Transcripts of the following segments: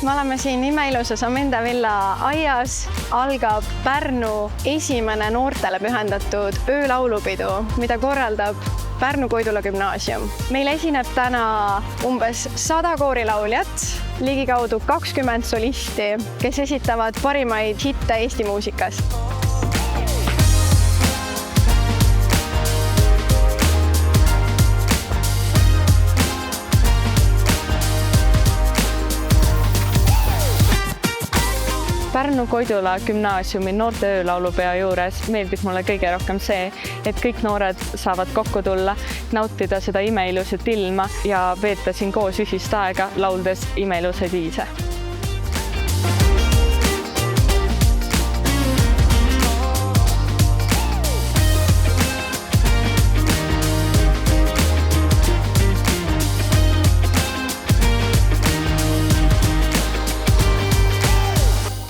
Me oleme siin imeilusas Amenda villa aias. Algab Pärnu esimene noortele pühendatud öölaulupidu, mida korraldab Pärnu Koidula gümnaasium. Meil esineb täna umbes 100 koorilauljat, ligikaudu 20 solisti, kes esitavad parimaid hitte Eesti muusikas. Pärnu Koidula gümnaasiumi noorte öölaulupeo juures meeldib mulle kõige rohkem see, et kõik noored saavad kokku tulla, nautida seda imeilusat ilma ja veeta siin koos ühist aega, lauldes imeilusaid viise.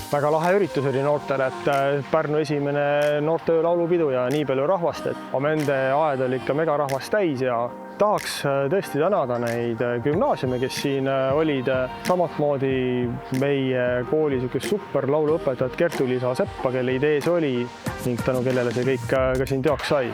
Väga lahe üritus oli noortele, et Pärnu esimene noorte öölaulupidu ja nii palju rahvast, et Amende aed oli ikka mega rahvast täis ja tahaks tõesti tänada neid gümnaasiume, kes siin olid. Samatmoodi meie kooli super lauluõpetajat Kertu-Liisa Seppa, kelle idee see oli ning tänu kellele see kõik ka siin teoks sai.